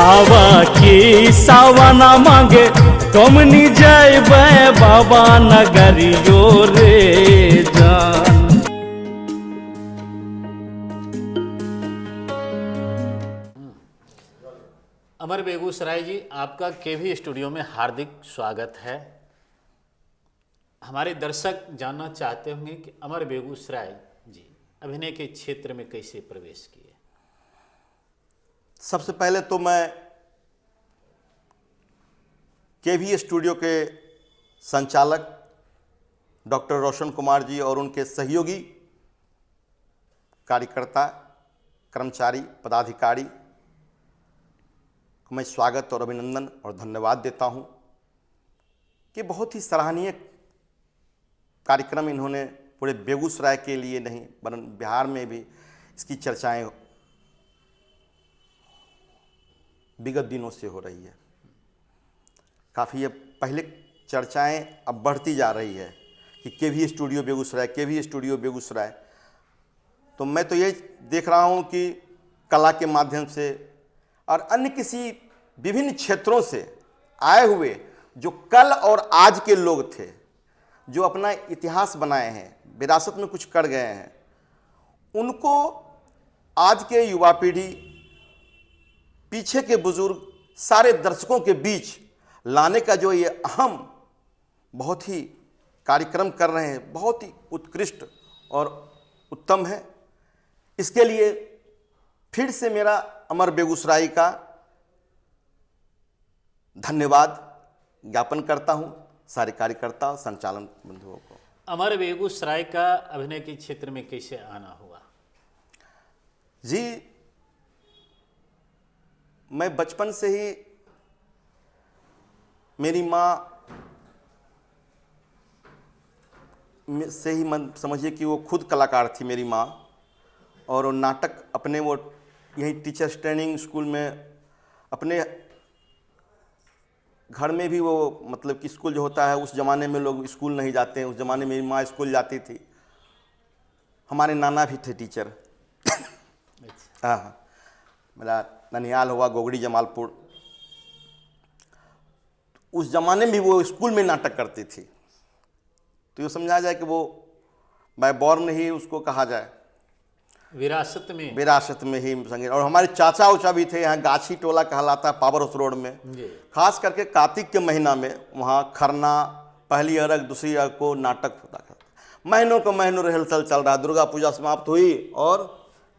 आवा की सावना मांगे तुमनी जय बाबा नगरियो रे जान। अमर बेगूसराय जी, आपका केवी स्टूडियो में हार्दिक स्वागत है। हमारे दर्शक जानना चाहते होंगे कि अमर बेगूसराय जी अभिनय के क्षेत्र में कैसे प्रवेश किए। सबसे पहले तो मैं केवी स्टूडियो के संचालक डॉक्टर रोशन कुमार जी और उनके सहयोगी कार्यकर्ता, कर्मचारी, पदाधिकारी को मैं स्वागत और अभिनंदन और धन्यवाद देता हूं कि बहुत ही सराहनीय कार्यक्रम इन्होंने पूरे बेगूसराय के लिए नहीं वरन बिहार में भी इसकी चर्चाएं विगत दिनों से हो रही है। काफ़ी अब पहले चर्चाएं अब बढ़ती जा रही है कि केवी स्टूडियो बेगूसराय, केवी स्टूडियो बेगूसराय। तो मैं तो ये देख रहा हूँ कि कला के माध्यम से और अन्य किसी विभिन्न क्षेत्रों से आए हुए जो कल और आज के लोग थे, जो अपना इतिहास बनाए हैं, विरासत में कुछ कर गए हैं, उनको आज के युवा पीढ़ी, पीछे के बुजुर्ग, सारे दर्शकों के बीच लाने का जो ये अहम बहुत ही कार्यक्रम कर रहे हैं, बहुत ही उत्कृष्ट और उत्तम है। इसके लिए फिर से मेरा अमर बेगूसराय का धन्यवाद ज्ञापन करता हूं सारे कार्यकर्ता और संचालन बंधुओं को। अमर बेगूसराय का अभिनय के क्षेत्र में कैसे आना हुआ? जी, मैं बचपन से ही, मेरी माँ से ही मन समझिए कि वो खुद कलाकार थी मेरी माँ, और वो नाटक अपने वो यही टीचर्स ट्रेनिंग स्कूल में, अपने घर में भी वो मतलब कि स्कूल जो होता है उस ज़माने में लोग स्कूल नहीं जाते हैं, उस ज़माने में मेरी माँ स्कूल जाती थी। हमारे नाना भी थे टीचर। हाँ, मेरा ननिहाल हुआ गोगड़ी जमालपुर, उस ज़माने में भी वो स्कूल में नाटक करती थी। तो ये समझा जाए कि वो बाय बॉर्न ही उसको कहा जाए, विरासत में ही संगीत। और हमारे चाचा उचा भी थे यहाँ, गाछी टोला कहलाता है पावर हाउस रोड में। खास करके कार्तिक के महीना में वहाँ खरना, पहली अरग, दूसरी अरग को नाटक होता था। महीनों को महीनों रिहर्सल चल रहा, दुर्गा पूजा समाप्त हुई और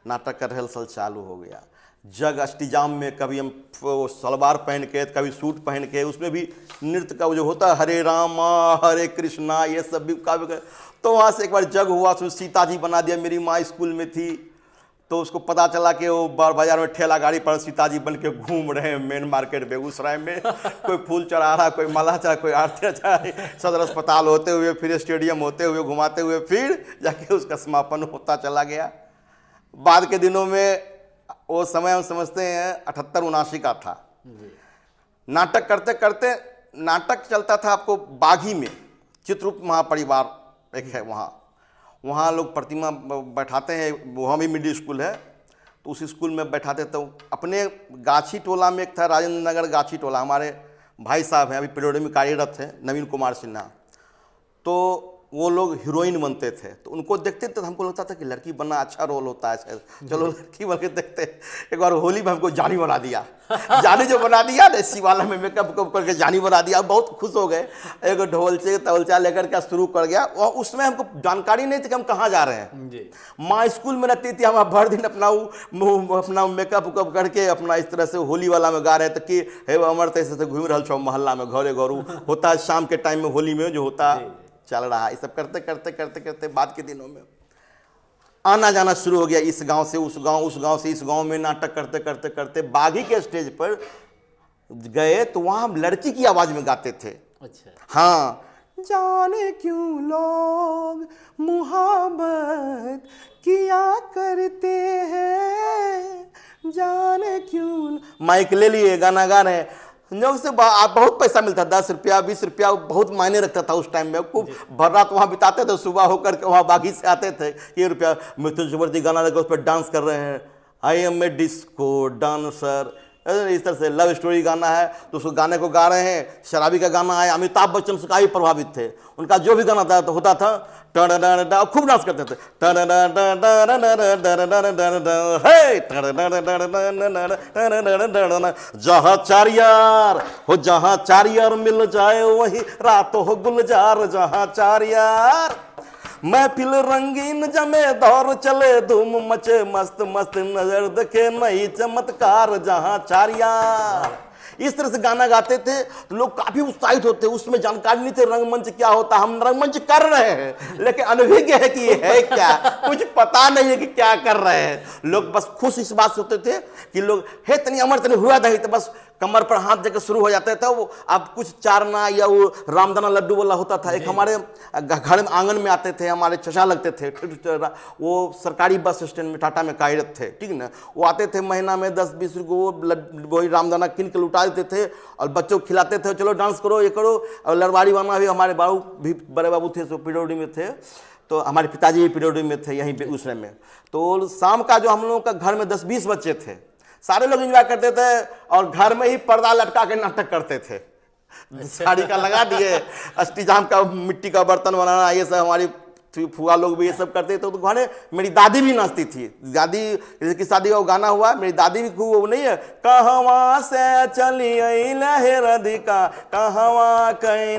नाटक का रिहर्सल चालू हो गया। जग अष्टजाम में कभी हम सलवार पहन के, कभी सूट पहन के, उसमें भी नृत्य का जो होता है हरे रामा हरे कृष्णा, ये सब भी काव्य। तो वहाँ से एक बार जग हुआ, उसमें सीता जी बना दिया। मेरी माँ स्कूल में थी तो उसको पता चला कि वो बाजार में ठेला गाड़ी पर सीता जी बन के घूम रहे हैं मेन मार्केट बेगूसराय में। कोई फूल चढ़ा रहा, कोई माला चढ़ा, कोई आरती चढ़ा, सदर अस्पताल होते हुए, फिर स्टेडियम होते हुए, घुमाते हुए, फिर जाके उसका समापन होता चला गया। बाद के दिनों में वो समय हम समझते हैं 78-79 का था। नाटक करते करते, नाटक चलता था आपको बागी में, चित्ररूप महापरिवार एक है, वहाँ लोग प्रतिमा बैठाते हैं, वहाँ भी मिडिल स्कूल है, तो उस स्कूल में बैठाते। तो अपने गाछी टोला में एक था राजेंद्र नगर गाछी टोला, हमारे भाई साहब हैं, अभी पेरोडे में कार्यरत हैं, नवीन कुमार सिन्हा। तो वो लोग हीरोइन बनते थे, तो उनको देखते थे तो हमको लगता था कि लड़की बनना अच्छा रोल होता है शायद, चलो लड़की बन के देखते। एक बार होली में हमको जानी बना दिया। जानी जो बना दिया ना, शिवाला में मेकअप करके जानी बना दिया, बहुत खुश हो गए। एक ढोलचे तवलचा लेकर के शुरू कर गया। और उसमें हमको जानकारी नहीं थी कि हम कहाँ जा रहे हैं। माँ स्कूल में रहती थी, हम भर दिन अपना मेकअप उकअप करके अपना इस तरह से होली वाला में गा रहे थे कि हे अमर तैसे घूम रहा छो मोहल्ला में, घरे घरू होता है शाम के टाइम में, होली में जो होता चल रहा है। ये सब करते करते करते करते बाद के दिनों में आना जाना शुरू हो गया, इस गांव से उस गांव, उस गांव से इस गांव में। नाटक करते करते करते बागी के स्टेज पर गए तो वहां हम लड़की की आवाज में गाते थे। अच्छा। हाँ, जाने क्यों लोग मुहब्बत किया करते हैं, जाने क्यों। माइक ले लिए, गाना गा रहे हैं, संयोग से बहुत पैसा मिलता, 10 रुपया 20 रुपया बहुत मायने रखता था उस टाइम में। खूब भर रात वहाँ बिताते थे, सुबह होकर के वहाँ बागी से आते थे। ये रुपया मिथुन चक्रवर्ती गाना लगा, उस पर डांस कर रहे हैं, I am a disco dancer, इस तरह से लव स्टोरी गाना है तो उसको गाने को गा रहे हैं। शराबी का गाना है, अमिताभ बच्चन से काफी प्रभावित थे, उनका जो भी गाना था तो होता था खूब डांस करते थे। जहाँ चार यार हो, जहाँ चार यार मिल जाए वही रात हो गुलजार, जहाँ चार यार महफिल रंगीन जमे दौर चले धूम मचे मस्त मस्त नजर देखे नई चमत्कार, जहाँ चार यार। इस तरह से गाना गाते थे तो लोग काफी उत्साहित होते। उसमें जानकारी नहीं थे रंगमंच क्या होता, हम रंगमंच कर रहे हैं लेकिन अनभिज्ञ है कि ये है क्या, कुछ पता नहीं है कि क्या कर रहे हैं। लोग बस खुश इस बात से होते थे कि लोग हे तनी अमर तनी हुआ नहीं, तो बस कमर पर हाथ देकर शुरू हो जाता था वो। अब कुछ चारना या वो रामदाना लड्डू वाला होता था। एक हमारे घर में आंगन में आते थे, हमारे चचा लगते थे, वो सरकारी बस स्टैंड में टाटा में कार्यरत थे, ठीक ना। वो आते थे महीना में 10-20 रुपये वही रामदाना किन के लुटा देते थे और बच्चों को खिलाते थे, चलो डांस करो ये करो। और लड़वाड़ी वाना भी हमारे बाबू भी बड़े बाबू थे सो पिरोडी में थे, तो हमारे पिताजी भी पिरोडी में थे यहीं बेगूसराय में। तो शाम का जो हम लोगों का घर में 10-20 बच्चे थे, सारे लोग एंजॉय करते थे और घर में ही पर्दा लटका के नाटक करते थे। साड़ी का लगा दिए, अष्टीजाम का मिट्टी का बर्तन बनाना, ये सब हमारी फुआ लोग भी ये सब करते थे। तो घर में मेरी दादी भी नाचती थी। दादी जैसे कि शादी का गाना हुआ, मेरी दादी भी खूब, वो नहीं है कहवा से चली लहे राधिका कहवा कहीं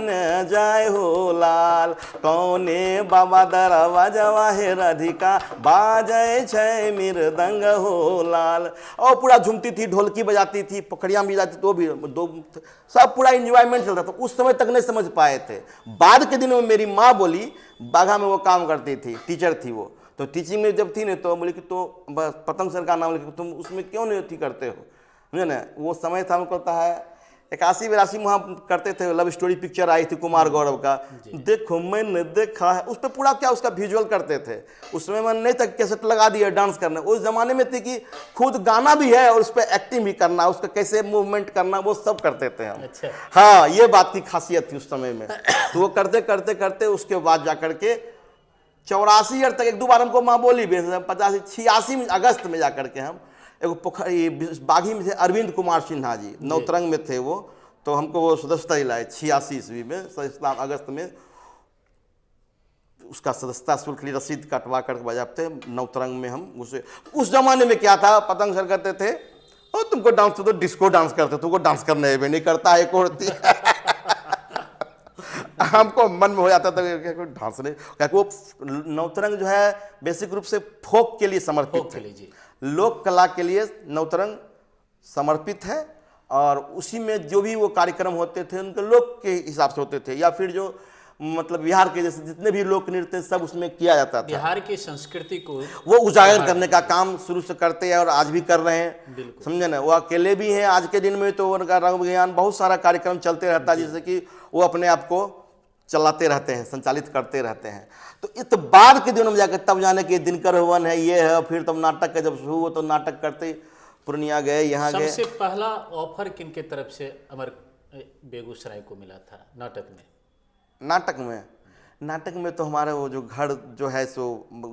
जाए हो लाल, कौने बाबा दरवाजा हे राधिका बाजे छै मृदंग हो लाल। और पूरा झूमती थी, ढोलकी बजाती थी, पखड़ियाँ भी जाती, तो भी दो सब पूरा इंजॉयमेंट चलता था। उस समय तक नहीं समझ पाए थे। बाद के दिनों में मेरी माँ बोली, बाघा में वो काम करती थी, टीचर थी वो, तो टीचिंग में जब थी ना तो बोली कि तो बस पतंग सर का नाम लेके तुम उसमें क्यों नहीं अथी करते हो, समझे ना। वो समय था हमको होता है 81-82 में हम करते थे। लव स्टोरी पिक्चर आई थी कुमार गौरव का, देखो मैंने देखा है, उस पर पूरा क्या उसका विजुअल करते थे। उस समय मैंने नहीं तक कैसेट लगा दिया डांस करना। उस जमाने में थी कि खुद गाना भी है और उस पर एक्टिंग भी करना, उसका कैसे मूवमेंट करना, वो सब करते थे हम। अच्छा। हाँ, ये बात की खासियत थी उस समय में। तो वो करते करते करते उसके बाद जा करके 84 ईयर तक एक दो बार हमको माँ बोली, 85-86 में अगस्त में जा करके हम एगो पोखरी बागी में थे, अरविंद कुमार सिन्हा जी नौतरंग में थे वो, तो हमको वो सदस्यता दिलाए 86 ईस्वी में, इस्लाम अगस्त में उसका सदस्यता शुल्क लिए रसीद कटवा कर बजाते नौतरंग में हम। उस जमाने में क्या था, पतंग सर करते थे और तुमको डांस तो डिस्को डांस करते, तुमको डांस करने भी नहीं करता है कोई हमको मन में हो जाता था डांस नहीं, क्या वो नौतरंग जो है बेसिक रूप से फोक के लिए समर्पित है, लोक कला के लिए नौतरंग समर्पित है। और उसी में जो भी वो कार्यक्रम होते थे उनके लोक के हिसाब से होते थे, या फिर जो मतलब बिहार के जैसे जितने भी लोक नृत्य सब उसमें किया जाता था। बिहार की संस्कृति को वो उजागर करने का काम शुरू से करते हैं और आज भी कर रहे हैं, समझे ना। वो अकेले भी हैं आज के दिन में, तो उनका रंग विज्ञान बहुत सारा कार्यक्रम चलते रहता है, जिससे कि वो अपने आप को चलाते रहते हैं, संचालित करते रहते हैं। तो इस बाद के दिनों में जाकर तब जाने के दिनकर भवन है, ये है, फिर तब नाटक का जब शुरू हुआ तो नाटक करते पूर्णिया गए, यहाँ गए। सबसे पहला ऑफर किन के तरफ से अमर बेगूसराय को मिला था नाटक में? नाटक में तो हमारे वो जो घर जो है सो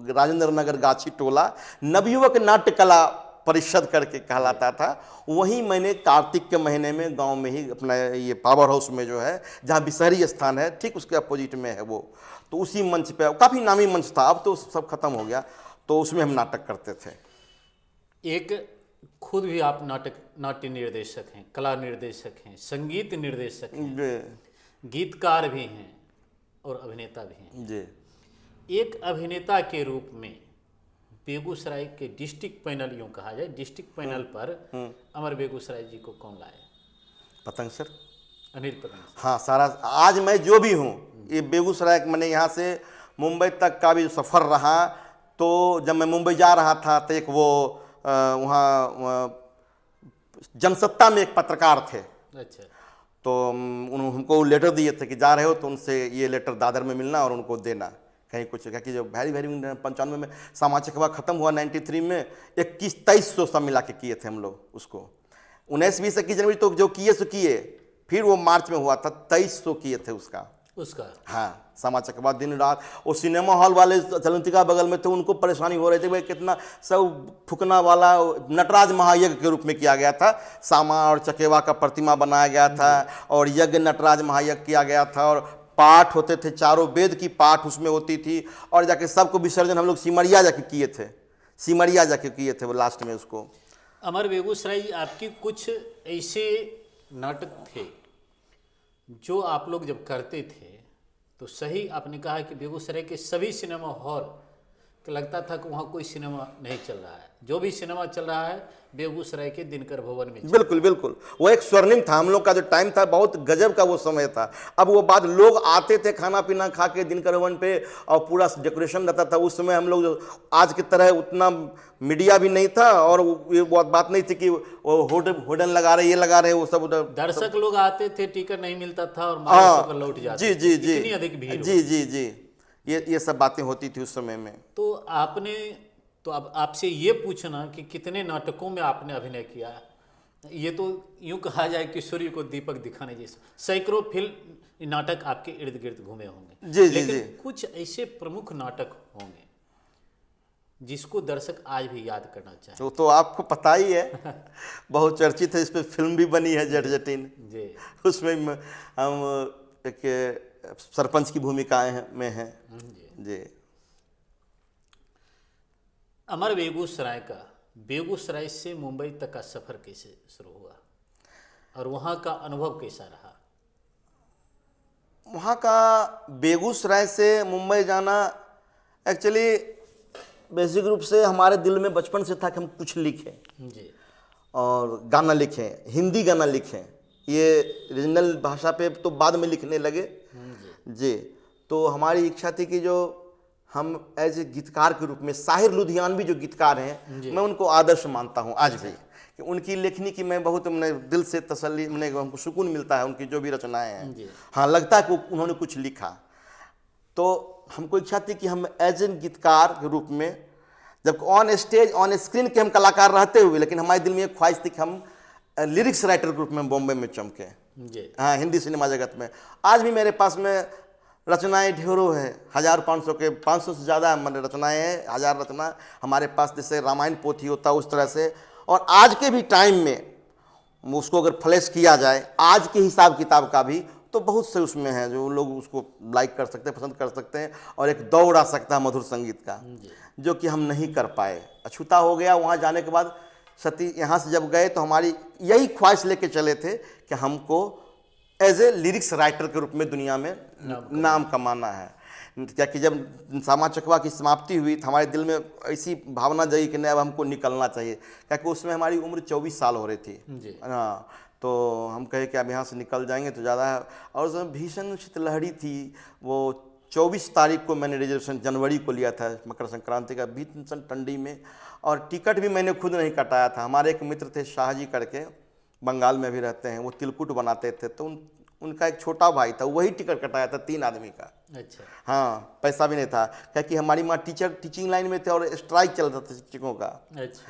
राजेंद्र नगर गाछी टोला नवयुवक नाट्य कला परिषद करके कहलाता था। वहीं मैंने कार्तिक के महीने में गांव में ही अपना ये पावर हाउस में जो है जहाँ बिसहरी स्थान है ठीक उसके अपोजिट में है वो, तो उसी मंच पे काफ़ी नामी मंच था, अब तो सब खत्म हो गया, तो उसमें हम नाटक करते थे। एक खुद भी आप नाट्य निर्देशक हैं, कला निर्देशक हैं, संगीत निर्देशक हैं, गीतकार भी हैं और अभिनेता भी हैं जी। एक अभिनेता के रूप में बेगूसराय के डिस्ट्रिक्ट पैनल, यूँ कहा जाए डिस्ट्रिक्ट पैनल पर अमर बेगूसराय जी को कौन लाए? पतंग सर, अनिल पतंग सर। हाँ, सारा आज मैं जो भी हूँ ये बेगूसराय, मैंने यहाँ से मुंबई तक का भी सफ़र रहा, तो जब मैं मुंबई जा रहा था तो एक वो वहाँ जनसत्ता में एक पत्रकार थे। अच्छा। तो उन्होंने हमको लेटर दिए थे कि जा रहे हो तो उनसे ये लेटर दादर में मिलना और उनको देना कहीं कुछ, क्या कि जो भैरी 95 में सामाजिक ख़त्म हुआ 93 में 21-2300 सब मिला के किए थे हम लोग उसको। 19-20 21 जनवरी तो जो किए सो किए, फिर वो मार्च में हुआ था 2300 किए थे उसका, उसका हाँ, सामा चकेवा दिन रात। वो सिनेमा हॉल वाले चलंतिका बगल में थे, उनको परेशानी हो रही थी भाई, कितना सब फुकना वाला नटराज महायज्ञ के रूप में किया गया था। सामा और चकेवा का प्रतिमा बनाया गया था और यज्ञ नटराज महायज्ञ किया गया था और पाठ होते थे, चारों वेद की पाठ उसमें होती थी। और जाके सबको विसर्जन हम लोग सिमरिया जाके किए थे, सिमरिया जाके किए थे वो लास्ट में उसको। अमर बेगूसराय, आपकी कुछ ऐसे नाटक थे जो आप लोग जब करते थे तो सही आपने कहा कि बेगूसराय के सभी सिनेमा हॉल तो लगता था कि वहाँ कोई सिनेमा नहीं चल रहा है, जो भी सिनेमा चल रहा है बेगूसराय के दिनकर भवन में। बिल्कुल बिल्कुल, वो एक स्वर्णिम था, हम लोग का जो टाइम था बहुत गजब का वो समय था। अब वो बात, लोग आते थे खाना पीना खा के दिनकर भवन पे और पूरा डेकोरेशन रहता था। उस समय हम लोग जो आज की तरह उतना मीडिया भी नहीं था और ये बात नहीं थी कि वो होर्डिंग लगा रहे, ये लगा रहे, वो सब दर्शक लोग आते थे, टिकट नहीं मिलता था और मारे लौट जाते। जी जी जी, इतनी अधिक भीड़। जी जी जी, ये सब बातें होती थी उस समय में। तो आपने, तो अब आपसे ये पूछना कि कितने नाटकों में आपने अभिनय किया, ये तो यूं कहा जाए कि सूर्य को दीपक दिखाने जैसे सैकड़ों फिल्म नाटक आपके इर्द गिर्द घूमे होंगे। जी जी लेकिन जी, कुछ ऐसे प्रमुख नाटक होंगे जिसको दर्शक आज भी याद करना चाहे। तो आपको पता ही है बहुत चर्चित है, इस पर फिल्म भी बनी है जट जटिन जी। उसमें हम एक सरपंच की भूमिकाएं में हैं जी। अमर बेगूसराय का, बेगूसराय से मुंबई तक का सफर कैसे शुरू हुआ और वहाँ का अनुभव कैसा रहा? वहाँ का बेगूसराय से मुंबई जाना एक्चुअली बेसिक रूप से हमारे दिल में बचपन से था कि हम कुछ लिखें जी। और गाना लिखें, हिंदी गाना लिखें। ये रीजनल भाषा पे तो बाद में लिखने लगे जी। तो हमारी इच्छा थी कि जो हम एज ए गीतकार के रूप में, साहिर लुधियानवी जो गीतकार हैं, मैं उनको आदर्श मानता हूँ आज भी, कि उनकी लेखनी की मैं बहुत मैंने दिल से तसल्ली, मैंने हमको सुकून मिलता है उनकी जो भी रचनाएं हैं। हाँ, लगता है कि उन्होंने कुछ लिखा। तो हमको इच्छा थी कि हम एज ए गीतकार के रूप में, जब ऑन स्टेज ऑन स्क्रीन के हम कलाकार रहते हुए, लेकिन हमारे दिल में एक ख्वाहिश थी कि हम लिरिक्स राइटर के रूप में बॉम्बे में चमके। हाँ, हिंदी सिनेमा जगत में आज भी मेरे पास में रचनाएं ढेरों है, 1500 के 500 से ज़्यादा मैंने रचनाएं हैं, 1000 रचना हमारे पास, जैसे रामायण पोथी होता है उस तरह से। और आज के भी टाइम में उसको अगर फ्लैश किया जाए आज के हिसाब किताब का भी, तो बहुत से उसमें हैं जो लोग उसको लाइक कर सकते हैं, पसंद कर सकते हैं, और एक दौड़ आ सकता है मधुर संगीत का, जो कि हम नहीं कर पाए। अछूता हो गया। वहाँ जाने के बाद सती यहाँ से जब गए तो हमारी यही ख्वाहिश लेके चले थे कि हमको एज ए लिरिक्स राइटर के रूप में दुनिया में नाम कमाना है। क्या कि जब सामा चकेवा की समाप्ति हुई तो हमारे दिल में ऐसी भावना जगी कि नहीं, अब हमको निकलना चाहिए, क्योंकि उसमें हमारी उम्र 24 साल हो रही थी। हाँ, तो हम कहे कि अब यहाँ से निकल जाएंगे तो ज़्यादा है। और उसमें भीषण शीतलहरी थी। वो 24 तारीख को मैंने रिजर्वेशन जनवरी को लिया था, मकर संक्रांति का, भीषण ठंडी में, और टिकट भी मैंने खुद नहीं कटाया था। हमारे एक मित्र थे शाहजी करके, बंगाल में भी रहते हैं, वो तिलकुट बनाते थे, तो उनका एक छोटा भाई था, वही टिकट कटाया था 3 आदमी का। अच्छा। हाँ, पैसा भी नहीं था, क्योंकि हमारी माँ टीचिंग लाइन में थे और स्ट्राइक चल रहा था शिक्षकों का। अच्छा।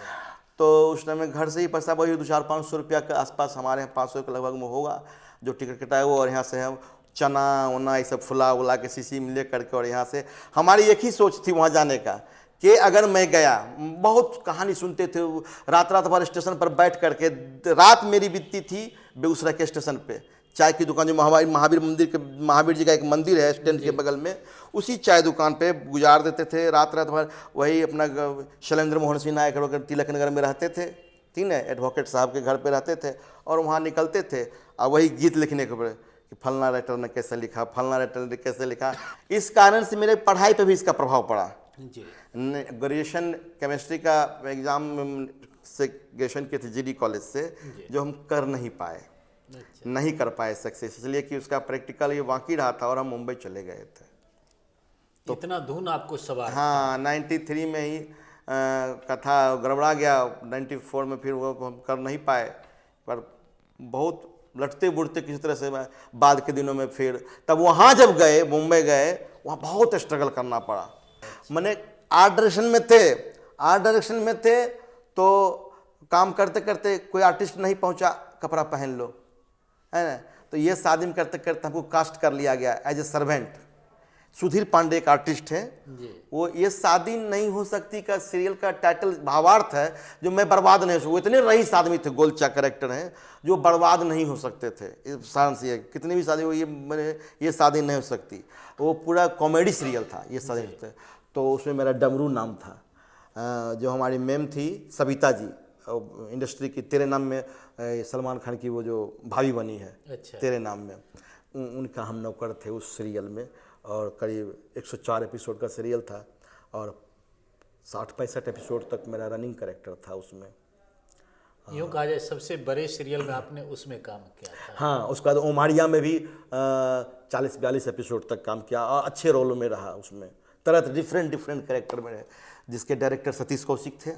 तो उस टाइम में घर से ही पैसा वही 200-500 रुपया के आसपास, हमारे यहाँ 500 के लगभग में होगा जो टिकट कटाया वो। और यहाँ से हम चना वना ये सब फुला उला के शीशी में ले करके, और यहाँ से हमारी एक ही सोच थी वहाँ जाने का कि अगर मैं गया, बहुत कहानी सुनते थे, रात भर स्टेशन पर बैठ करके, रात मेरी बीतती थी बेगूसराय के स्टेशन पे। चाय की दुकान जो महावीर मंदिर के, महावीर जी का एक मंदिर है स्टैंड के बगल में, उसी चाय दुकान पे गुजार देते थे रात भर। वही अपना शैलेंद्र मोहन सिंह नायक तिलक नगर में रहते थे, ठीक है, एडवोकेट साहब के घर पे रहते थे, और वहाँ निकलते थे और वही गीत लिखने के ऊपर कि फलना राइटर ने कैसे लिखा, फलना राइटर ने कैसे लिखा। इस कारण से मेरे पढ़ाई पर भी इसका प्रभाव पड़ा। ग्रेजुएशन केमिस्ट्री का एग्ज़ाम से ग्रेजुएशन की थी GD कॉलेज से, जो हम कर नहीं पाए। अच्छा। नहीं कर पाए सक्सेस, इसलिए कि उसका प्रैक्टिकल ये बाकी रहा था और हम मुंबई चले गए थे। तो इतना धुन आपको सवार? हाँ, 93 में ही कथा गड़बड़ा गया। 94 में फिर वो हम कर नहीं पाए, पर बहुत लटते बुढ़ते किसी तरह से बाद के दिनों में फिर तब वहाँ जब गए, मुंबई गए, वहाँ बहुत स्ट्रगल करना पड़ा। मैंने आर्ट डायरेक्शन में थे तो काम करते करते कोई आर्टिस्ट नहीं पहुँचा, कपड़ा पहन लो, है ना, तो ये शादी में करते करते हमको कास्ट कर लिया गया as a servant. Sudhir Pandey एक आर्टिस्ट है, वो ये शादी नहीं हो सकती का सीरियल का टाइटल भावार्थ है जो मैं बर्बाद नहीं हो सकता। वो इतने रईस आदमी थे, गोलचा कैरेक्टर हैं जो बर्बाद नहीं हो सकते थे। साइंस ये कितनी भी शादी हो, ये शादी नहीं हो सकती। वो पूरा कॉमेडी सीरियल था ये शादी। तो उसमें मेरा डमरू नाम था। जो हमारी मैम थी सविता जी, इंडस्ट्री की तेरे नाम में सलमान खान की वो जो भाभी बनी है, अच्छा। तेरे नाम में, उनका हम नौकर थे उस सीरियल में। और करीब 104 एपिसोड का सीरियल था और 60-65 एपिसोड तक मेरा रनिंग कैरेक्टर था उसमें। यूँ कहा जाए सबसे बड़े सीरियल में आपने उसमें काम किया था। हाँ, उसके बाद ओमारिया में भी 40-42 एपिसोड तक काम किया और अच्छे रोलों में रहा उसमें। तरह डिफरेंट कैरेक्टर में रहे, जिसके डायरेक्टर सतीश कौशिक थे,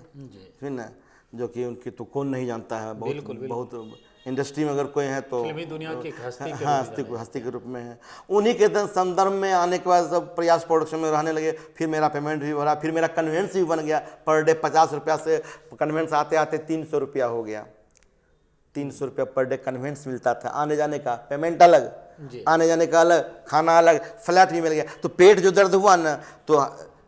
है ना, जो कि उनकी तो कौन नहीं जानता है। बहुत इंडस्ट्री में अगर कोई है तो फिल्मी दुनिया की एक हस्ती के हस्ती के रूप में है। उन्हीं के संदर्भ में आने के बाद सब प्रयास प्रोडक्शन में रहने लगे। फिर मेरा पेमेंट भी बढ़ा, फिर मेरा कन्वेंस भी बन गया। पर डे 50 रुपया से कन्वेंस आते आते 300 रुपया हो गया। 300 रुपया पर डे कन्वेंस मिलता था। आने जाने का पेमेंट अलग, आने जाने का अलग, खाना अलग, फ्लैट भी मिल गया। तो पेट जो दर्द हुआ ना, तो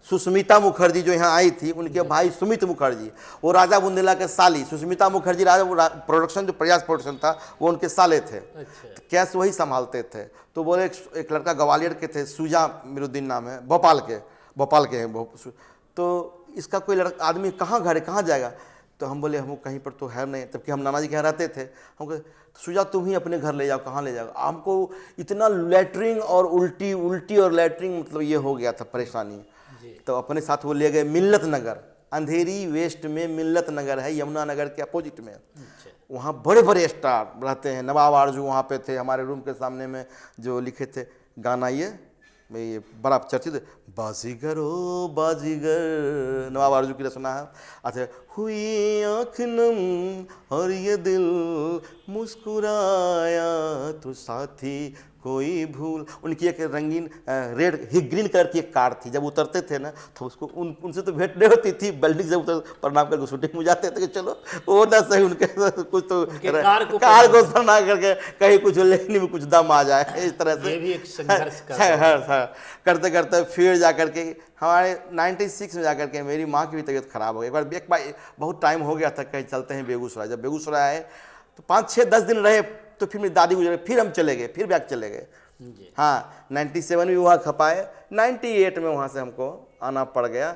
सुष्मिता मुखर्जी जो यहाँ आई थी, उनके भाई सुमित मुखर्जी, वो राजा बुंदेला के साली सुष्मिता मुखर्जी, राजा प्रोडक्शन जो प्रयास प्रोडक्शन था वो उनके साले थे। अच्छा। तो कैश वही संभालते थे। तो बोले एक लड़का ग्वालियर के थे, सुजा मिरुद्दीन नाम है, भोपाल के हैं। तो इसका कोई लड़का आदमी कहाँ घर है, कहाँ जाएगा? तो हम बोले हम कहीं पर तो है नहीं, तबकि हम नाना जी के यहाँ रहते थे। हम कहे सुजा तुम ही अपने घर ले जाओ, कहाँ ले जाओ? हमको इतना लैटरिंग और उल्टी और लैटरिंग, मतलब ये हो गया था परेशानी। तो अपने साथ वो ले गए मिल्लत नगर, अंधेरी वेस्ट में मिल्लत नगर है, यमुना नगर के अपोजिट में। वहाँ बड़े बड़े स्टार रहते हैं। नवाब आरजू वहाँ पे थे, हमारे रूम के सामने में जो लिखे थे गाना, ये बड़ा चर्चित, बाजीगर ओ बाजीगर, नवाब आरजू की रचना है। अच्छा, हुई आँख नम और ये दिल मुस्कुराया तो साथी कोई भूल। उनकी एक रंगीन ग्रीन कलर की एक कार थी। जब उतरते थे ना तो उसको उनसे तो भेंट नहीं होती थी। बिल्डिंग जब उतर प्रणाम करके शूटिंग में जाते थे कि चलो वो ना सही, उनके कुछ तो कार को प्रणाम करके कहीं कुछ लेने में कुछ दम आ जाए, इस तरह से ये भी एक संघर्ष करते करते फिर जाकर के हमारे 96 में जाकर के मेरी माँ की भी तबीयत खराब हो गई। एक बार बहुत टाइम हो गया था, कहीं चलते हैं बेगूसराय। जब बेगूसराय आए तो 5-6-10 दिन रहे, तो फिर मेरी दादी गुजरे, फिर हम चले गए, फिर बैग चले गए। हाँ, 97 में वहाँ खपाए, 98 में वहाँ से हमको आना पड़ गया।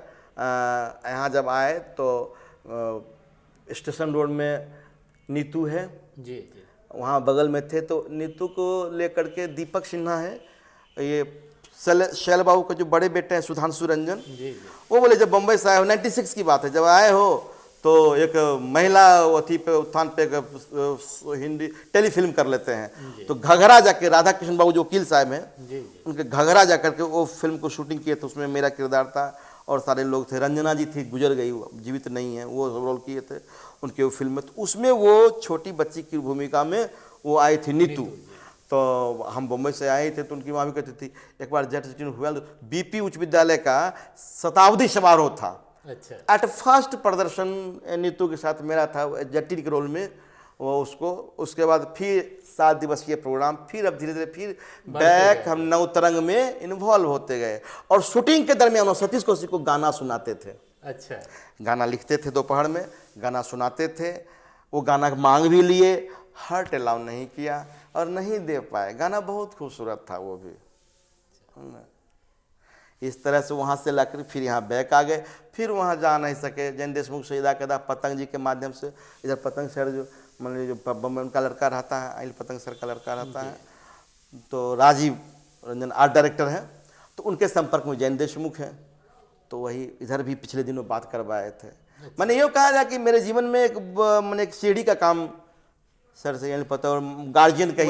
यहाँ जब आए तो स्टेशन रोड में नीतू है जी, वहाँ बगल में थे। तो नीतू को लेकर के दीपक सिन्हा है, ये शैल बाबू का जो बड़े बेटे हैं सुधांशु रंजन, वो बोले जब बम्बई से आए हो, 96 की बात है, जब आए हो तो एक महिला अथी पे उत्थान पे हिंदी टेलीफिल्म कर लेते हैं। तो घघरा जाके राधा कृष्ण बाबू जो वकील साहब हैं, उनके घघरा जाकर के वो फिल्म को शूटिंग किए थे। उसमें मेरा किरदार था और सारे लोग थे। रंजना जी थी, गुजर गई, जीवित नहीं है, वो रोल किए थे उनके वो फिल्म में। तो उसमें वो छोटी बच्ची की भूमिका में वो आई थी नीतू। तो हम बम्बई से आए थे तो उनकी माँ भी कहती थी, एक बार जेट सिटी हुआ तो बीपी उच्च विद्यालय का शताब्दी समारोह था। अच्छा। एट फर्स्ट प्रदर्शन नीतू के साथ मेरा था जट्टी के रोल में वो उसको। उसके बाद फिर 7 दिवसीय प्रोग्राम, फिर अब धीरे धीरे फिर बैक हम नवतरंग में इन्वॉल्व होते गए। और शूटिंग के दरमियान सतीश कौशिक को गाना सुनाते थे। अच्छा। गाना लिखते थे, दोपहर में गाना सुनाते थे। वो गाना मांग भी लिए, हार्ट अलाउ नहीं किया और नहीं दे पाए। गाना बहुत खूबसूरत था वो भी। इस तरह से वहाँ से लाकर फिर यहाँ बैक आ गए। फिर वहाँ जा नहीं सके, जैन देशमुख से इदा कदा पतंग जी के माध्यम से। इधर पतंग सर जो मान लीजिए जो बम्बई उनका लड़का रहता है, अनिल पतंग सर का लड़का रहता है, तो राजीव रंजन आर्ट डायरेक्टर हैं, तो उनके संपर्क में जैन देशमुख हैं। तो वही इधर भी पिछले दिनों बात करवाए थे। मैंने ये कहा जाए कि मेरे जीवन में मैंने एक सीढ़ी का काम सर से यानी पता, और गार्जियन का ही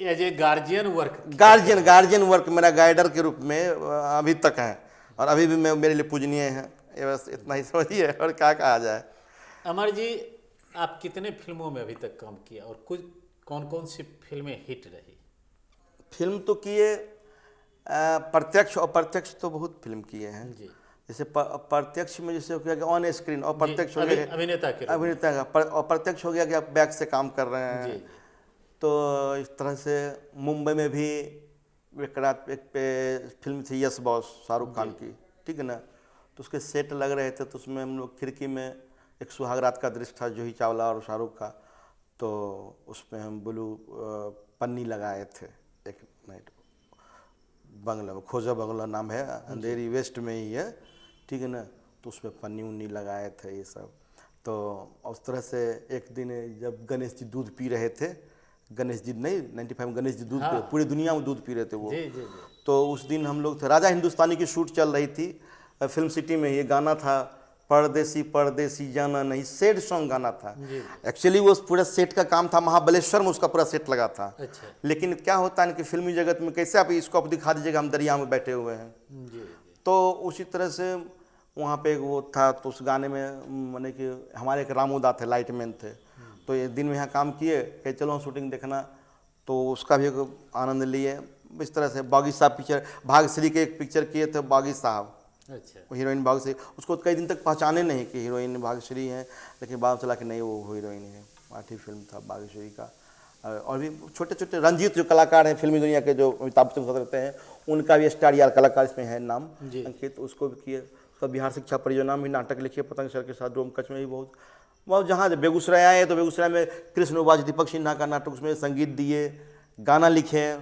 एज ए गार्जियन वर्क मेरा गाइडर के रूप में अभी तक है और अभी भी मैं मेरे लिए पूजनीय है। ये बस इतना ही समझिए, और क्या कहा जाए। अमर जी, आप कितने फिल्मों में अभी तक काम किया और कुछ कौन कौन सी फिल्में हिट रही? फिल्म तो किए, प्रत्यक्ष अप्रत्यक्ष तो बहुत फिल्म किए हैं जी। जैसे प्रत्यक्ष में जैसे हो गया कि ऑन स्क्रीन, और प्रत्यक्ष हो गया अभिनेता का, अप्रत्यक्ष हो गया कि आप बैक से काम कर रहे हैं। तो इस तरह से मुंबई में भी एक रात एक पे फिल्म थी यस बॉस शाहरुख खान की, ठीक है ना, तो उसके सेट लग रहे थे, तो उसमें हम लोग खिड़की में एक सुहाग रात का दृश्य था जूही चावला और शाहरुख का, तो उसमें हम ब्लू पन्नी लगाए थे एक नाइट बंगला में, खोजा बंगला नाम है, अंधेरी वेस्ट में ही है, ठीक है ना, तो उसमें पन्नी उन्नी लगाए थे ये सब। तो उस तरह से एक दिन जब गणेश जी दूध पी रहे थे, गणेश जी नहीं 95 में गणेश जी दूध पी, पूरी दुनिया में दूध पी रहे थे वो, तो उस दिन हम लोग थे, राजा हिंदुस्तानी की शूट चल रही थी फिल्म सिटी में, ये गाना था परदेसी परदेसी जाना नहीं, सैड सॉन्ग गाना था। एक्चुअली वो पूरा सेट का काम था, महाबलेश्वर में उसका पूरा सेट लगा था। अच्छा। लेकिन क्या होता है कि फिल्मी जगत में कैसे आप इसको आप दिखा दीजिएगा हम दरिया में बैठे हुए हैं, तो उसी तरह से वहाँ पे एक वो था, तो उस गाने में मैंने कि हमारे एक रामूदा थे, लाइटमैन थे, तो ये दिन में यहाँ काम किए कि चलो शूटिंग देखना, तो उसका भी एक आनंद लिए। इस तरह से बागी साहब पिक्चर, भाग्यश्री के एक पिक्चर किए थे बागी साहब, अच्छा, वो हीरोइन भाग्यश्री, उसको कई दिन तक पहचाने नहीं कि हीरोइन भाग्यश्री हैं, लेकिन बाद चला कि नहीं वो हीरोइन है, आठी फिल्म था भाग्यश्री का। और भी छोटे छोटे रंजीत जो कलाकार हैं फिल्मी दुनिया के, जो अमिताभ बच्चन के साथ रहते हैं, उनका भी स्टार यार कलाकार इसमें है नाम अंकित, उसको भी किए। उसका बिहार शिक्षा परियोजना में नाटक लिखे पतंग सर के साथ, डोम कच्छ में भी बहुत जहाँ बेगूसराय आए तो बेगूसराय में कृष्ण उवाच दीपक सिन्हा का नाटक, उसमें संगीत दिए, गाना लिखे,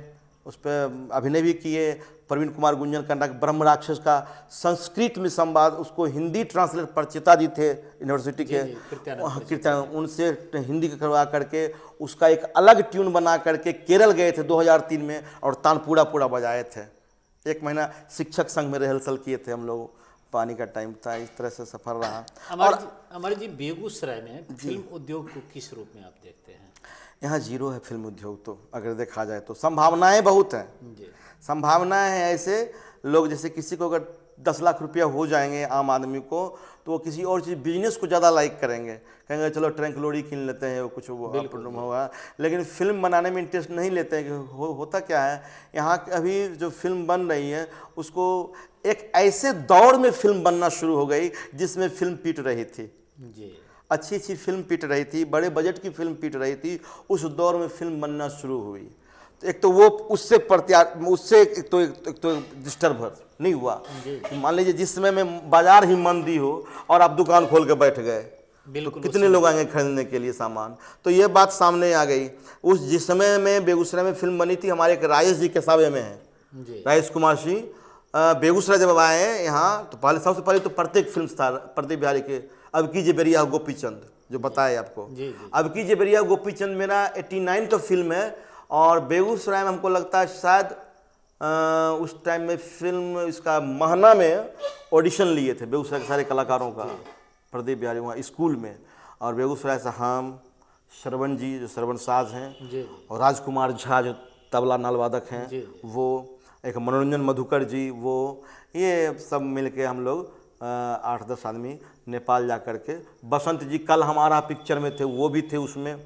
उस पर अभिनय भी किए। प्रवीण कुमार गुंजन का नाटक ब्रह्म राक्षस का संस्कृत में संवाद, उसको हिंदी ट्रांसलेट प्रचेता जी थे यूनिवर्सिटी के कीर्तन, उनसे हिंदी करवा करके उसका एक अलग ट्यून बना करके केरल गए थे 2003 में, और तानपुरा पूरा बजाए थे। 1 महीना शिक्षक संघ में रिहर्सल किए थे हम लोग, पानी का टाइम था, इस तरह से सफर रहा। अमर जी बेगूसराय में फिल्म उद्योग को किस रूप में आप देखते हैं? यहाँ जीरो है फिल्म उद्योग, तो अगर देखा जाए तो संभावनाएं बहुत हैं, संभावनाएं हैं। ऐसे लोग जैसे किसी को अगर 10 लाख रुपया हो जाएंगे आम आदमी को, तो वो किसी और चीज़ बिजनेस को ज़्यादा लाइक करेंगे, कहेंगे चलो ट्रंक लोडी कीन लेते हैं, वो कुछ वो होगा, लेकिन फिल्म बनाने में इंटरेस्ट नहीं लेते हैं। कि होता क्या है, यहाँ अभी जो फिल्म बन रही है उसको एक ऐसे दौर में फिल्म बनना शुरू हो गई जिसमें फिल्म पीट रही थी जी, अच्छी अच्छी फिल्म पीट रही थी, बड़े बजट की फिल्म पीट रही थी, उस दौर में फिल्म बनना शुरू हुई। तो एक तो वो उससे एक तो डिस्टर्ब नहीं हुआ। मान लीजिए जिस समय में बाजार ही मंदी हो और आप दुकान खोल के बैठ गए, तो कितने लोग आएंगे खरीदने के लिए सामान, तो ये बात सामने आ गई। उस जिस समय में बेगूसराय में फिल्म बनी थी, हमारे एक राजेश जी के सावे में है, राजेश कुमार सिंह बेगूसराय जब आए यहाँ, तो पहले सबसे पहले तो प्रत्येक फिल्म था प्रदीप बिहारी के, अब की जेबेरिया गोपीचंद जो बताए आपको, अब की जेबेरिया गोपीचंद मेरा 89 का फिल्म है, और बेगूसराय में हमको लगता है शायद उस टाइम में फिल्म इसका महना में ऑडिशन लिए थे बेगूसराय के सारे कलाकारों का, प्रदीप बिहारी वहाँ स्कूल में, और बेगूसराय से हम श्रवण जी जो श्रवण साज हैं, और राजकुमार झा जो तबला नालवादक हैं, वो एक मनोरंजन मधुकर जी, वो ये सब मिल के हम लोग 8-10 आदमी नेपाल जा कर के, बसंत जी कल हमारा पिक्चर में थे, वो भी थे उसमें,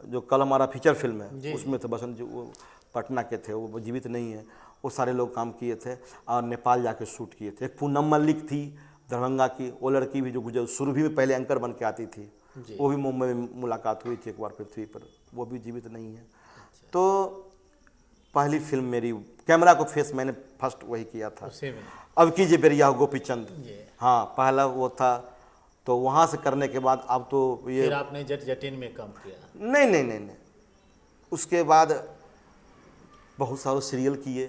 जो कल हमारा फीचर फिल्म है उसमें थे बसंत जी, वो पटना के थे, वो जीवित नहीं है, वो सारे लोग काम किए थे और नेपाल जाके शूट किए थे। एक पूनम मल्लिक थी दरभंगा की, वो लड़की भी जो गुजर सुरभि में पहले एंकर बन के आती थी, वो भी मुंबई में मुलाकात हुई थी एक बार पृथ्वी पर, वो भी जीवित नहीं है। तो पहली फिल्म मेरी कैमरा को फेस मैंने फर्स्ट वही किया था, अब की जेबेरिया गोपीचंद, हाँ पहला वो था। तो वहाँ से करने के बाद अब तो ये फिर आपने जट जटिन में काम किया? नहीं, उसके बाद बहुत सारे सीरियल किए,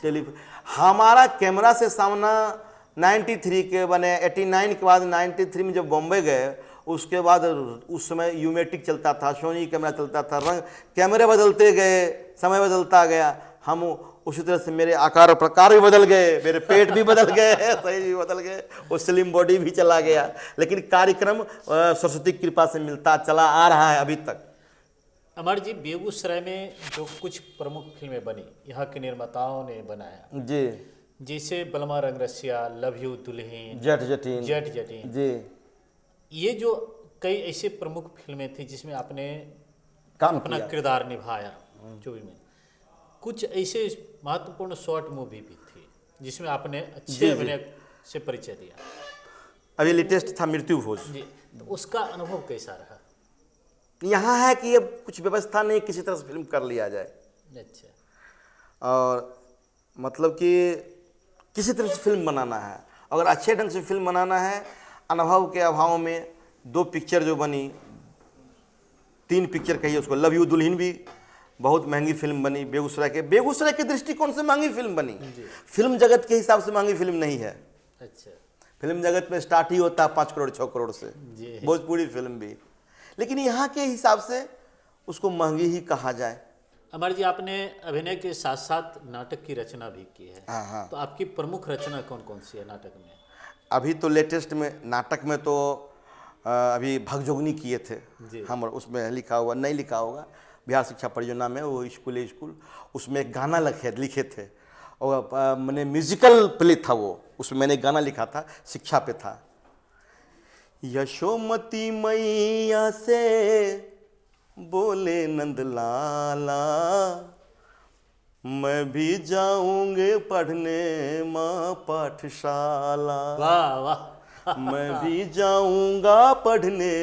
टेलीफिल्म। हमारा कैमरा से सामना 93 के बने, 89 के बाद 93 में जब बॉम्बे गए, उसके बाद उस समय यूमेटिक चलता था, सोनी कैमरा चलता था, रंग कैमरे बदलते गए, समय बदलता गया, हम उसी तरह से मेरे आकार और प्रकार भी बदल गए, मेरे पेट भी बदल गए, शरीर भी बदल गए, वो स्लिम बॉडी भी चला गया, लेकिन कार्यक्रम सरस्वती की कृपा से मिलता चला आ रहा है अभी तक। अमर जी बेगूसराय में जो कुछ प्रमुख फिल्में बनी, यहाँ के निर्माताओं ने बनाया जी, जैसे बलमा रंगरसिया, लव यू दुल्हन, जट जटिन जी, ये जो कई ऐसे प्रमुख फिल्में थी जिसमें आपने अपना किरदार निभाया चूबी में। कुछ ऐसे महत्वपूर्ण शॉर्ट मूवी भी थी जिसमें आपने अच्छे अभिनय से परिचय दिया। अभी लेटेस्ट था मृत्यु भोज जी, तो उसका अनुभव कैसा रहा? यहाँ है कि अब कुछ व्यवस्था नहीं, किसी तरह से फिल्म कर लिया जाए। अच्छा। और मतलब कि किसी तरह से फिल्म बनाना है, अगर अच्छे ढंग से फिल्म बनाना है। अनुभव के अभाव में 2 पिक्चर जो बनी, 3 पिक्चर कहिए उसको, लव यू दुल्हन भी बहुत महंगी फिल्म बनी। बेगूसराय के दृष्टिकोण से महंगी फिल्म बनी, फिल्म जगत के हिसाब से महंगी फिल्म नहीं है। अच्छा। फिल्म जगत में स्टार्ट ही होता है 5 करोड़ 6 करोड़ से, जी। भोजपुरी फिल्म भी, लेकिन यहाँ के हिसाब से उसको महंगी ही कहा जाए। अमर जी, आपने अभिनय के साथ साथ नाटक की रचना भी की है। हाँ। तो आपकी प्रमुख रचना कौन कौन सी है नाटक में? अभी तो लेटेस्ट में नाटक में तो अभी भगजोगनी किए थे हम, उसमें लिखा हुआ नहीं लिखा होगा, बिहार शिक्षा परियोजना में वो स्कूल उसमें एक गाना लिखे थे, और मैंने म्यूजिकल प्ले था वो, उसमें मैंने गाना लिखा था, शिक्षा पे था। यशोमती मैया से बोले नंदलाला, मैं भी जाऊंगे पढ़ने माँ पाठशाला। वाह वाह। मैं भी जाऊंगा पढ़ने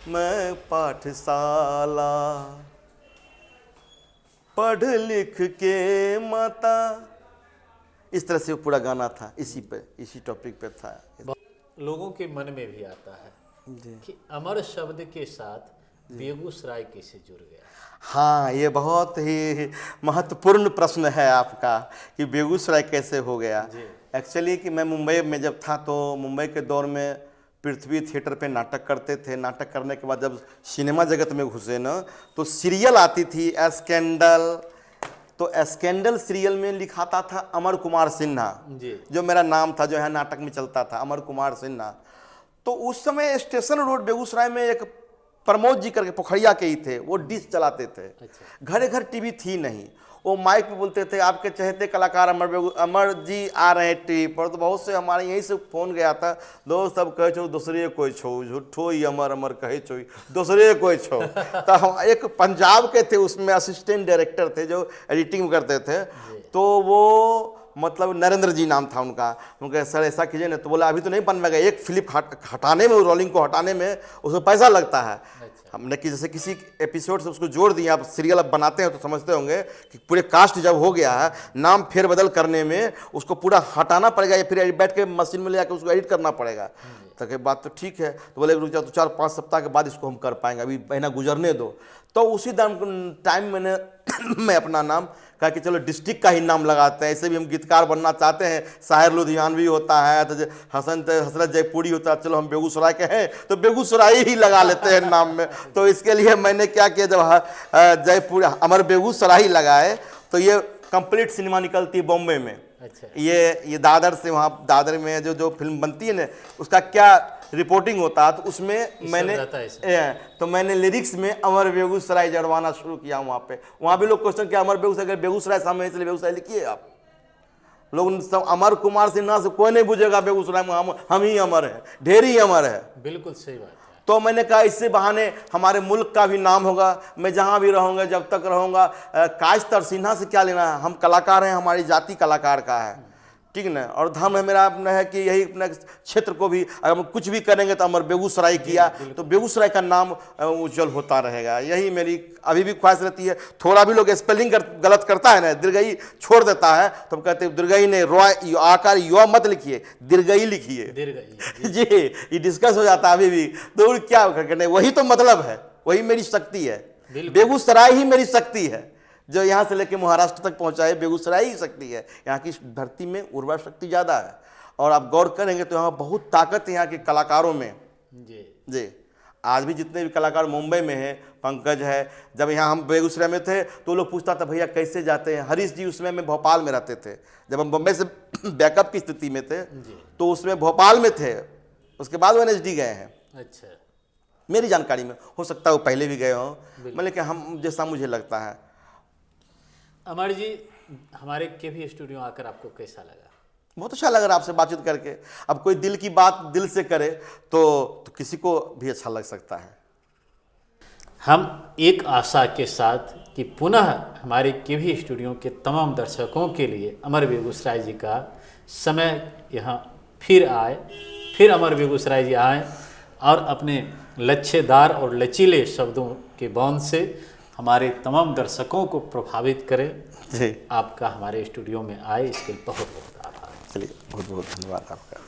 मैं पाठशाला, पढ़ लिख के माता। इस तरह से वो पूरा गाना था, इसी टॉपिक पे था। लोगों के मन में भी आता है कि अमर शब्द के साथ बेगूसराय कैसे जुड़ गया? हाँ, ये बहुत ही महत्वपूर्ण प्रश्न है आपका कि बेगूसराय कैसे हो गया। एक्चुअली कि मैं मुंबई में जब था तो मुंबई के दौर में पृथ्वी थिएटर पे नाटक करते थे। नाटक करने के बाद जब सिनेमा जगत में घुसे ना, तो सीरियल आती थी स्कैंडल, तो स्कैंडल सीरियल में लिखाता था अमर कुमार सिन्हा, जो मेरा नाम था, जो है नाटक में चलता था अमर कुमार सिन्हा। तो उस समय स्टेशन रोड बेगूसराय में एक प्रमोद जी करके पोखरिया के ही थे, वो डिश चलाते थे। घरे घर टीवी थी नहीं, वो माइक पे बोलते थे आपके चहेते कलाकार अमर जी आ रहे हैं टीवी पर। तो बहुत से हमारे यहीं से फोन गया था, दोस्त सब कहे छो दूसरे कोई छो, झूठो ही अमर अमर कहे छो दूसरे कोई छो। तो हम एक पंजाब के थे, उसमें असिस्टेंट डायरेक्टर थे जो एडिटिंग करते थे, तो वो मतलब नरेंद्र जी नाम था उनका। उनके सर ऐसा कीजिए ना, तो बोला अभी तो नहीं बनवाएगा, एक फिलिप हटाने में, रोलिंग को हटाने में उसमें पैसा लगता है। हमने कि जैसे किसी एपिसोड से उसको जोड़ दिया, आप सीरियल अब बनाते हैं तो समझते होंगे कि पूरे कास्ट जब हो गया है, नाम फेरबदल करने में उसको पूरा हटाना पड़ेगा, या फिर बैठ के मशीन में ले जाकर उसको एडिट करना पड़ेगा। तो बात तो ठीक है, तो बोले रुक जाओ, तो 4-5 सप्ताह के बाद इसको हम कर पाएंगे, अभी महीना गुजरने दो। तो उसी टाइम मैंने मैं अपना नाम कहा कि चलो डिस्ट्रिक्ट का ही नाम लगाते हैं, ऐसे भी हम गीतकार बनना चाहते हैं, शायर लुधियानवी होता है, तो हसरत जयपुरी होता है, चलो हम बेगूसराय के हैं तो बेगूसराय ही लगा लेते हैं नाम में। तो इसके लिए मैंने क्या किया, जब जयपुर अमर बेगूसराय लगाए तो ये कंप्लीट सिनेमा निकलती है बॉम्बे में। ये दादर से, वहाँ दादर में जो फिल्म बनती है ना, उसका क्या रिपोर्टिंग होता है, तो उसमें मैंने लिरिक्स में अमर बेगूसराय जड़वाना शुरू किया। वहाँ भी लोग क्वेश्चन किया अमर बेगूसराय, अगर बेगूसराय सामने इसलिए बेगूसराय लिखिए आप। लोग सब अमर कुमार सिन्हा से कोई नहीं पूछेगा बेगूसराय में हम ही अमर हैं, ढेर ही अमर है। बिल्कुल सही बात है। तो मैंने कहा इससे बहाने हमारे मुल्क का भी नाम होगा, मैं जहाँ भी रहूँगा, जब तक रहूँगा। काश तर सिन्हा से क्या लेना है, हम कलाकार हैं, हमारी जाति कलाकार का है, ठीक ना। और धर्म है मेरा अपना है कि यही अपने क्षेत्र को भी अगर हम कुछ भी करेंगे तो अमर बेगूसराय किया, तो बेगूसराय का नाम उज्जवल होता रहेगा। यही मेरी अभी भी ख्वाहिश रहती है। थोड़ा भी लोग स्पेलिंग गलत करता है ना, दीर्घई छोड़ देता है, तो हम कहते हैं दीर्घई ने रॉय आकार युवा मत लिखिए, दीर्घई लिखिए जी। ये डिस्कस हो जाता है अभी भी, तो क्या करने, वही तो मतलब है, वही मेरी शक्ति है। बेगूसराय ही मेरी शक्ति है, जो यहाँ से लेके महाराष्ट्र तक पहुँचाए, बेगूसराय ही शक्ति है। यहाँ की धरती में उर्वर शक्ति ज़्यादा है, और आप गौर करेंगे तो यहाँ बहुत ताकत है यहाँ के कलाकारों में जी। आज भी जितने भी कलाकार मुंबई में हैं, पंकज है, जब यहाँ हम बेगूसराय में थे तो लोग पूछता था भैया कैसे जाते हैं। हरीश जी उसमें में भोपाल में रहते थे, जब हम बम्बई से बैकअप की स्थिति में थे तो उसमें भोपाल में थे, उसके बाद वो NSD गए हैं। अच्छा, मेरी जानकारी में, हो सकता है वो पहले भी गए हों, मतलब कि हम जैसा मुझे लगता है। अमर जी, हमारे KV स्टूडियो आकर आपको कैसा लगा? बहुत अच्छा लग रहा है आपसे बातचीत करके। अब कोई दिल की बात दिल से करे तो किसी को भी अच्छा लग सकता है। हम एक आशा के साथ कि पुनः हमारे KV स्टूडियो के तमाम दर्शकों के लिए अमर बेगूसराय जी का समय यहाँ फिर आए, फिर अमर बेगूसराय जी आए और अपने लच्छेदार और लचीले शब्दों के बांध से हमारे तमाम दर्शकों को प्रभावित करें। जी, आपका हमारे स्टूडियो में आए इसके लिए बहुत बहुत आभार। चलिए, बहुत बहुत धन्यवाद आपका।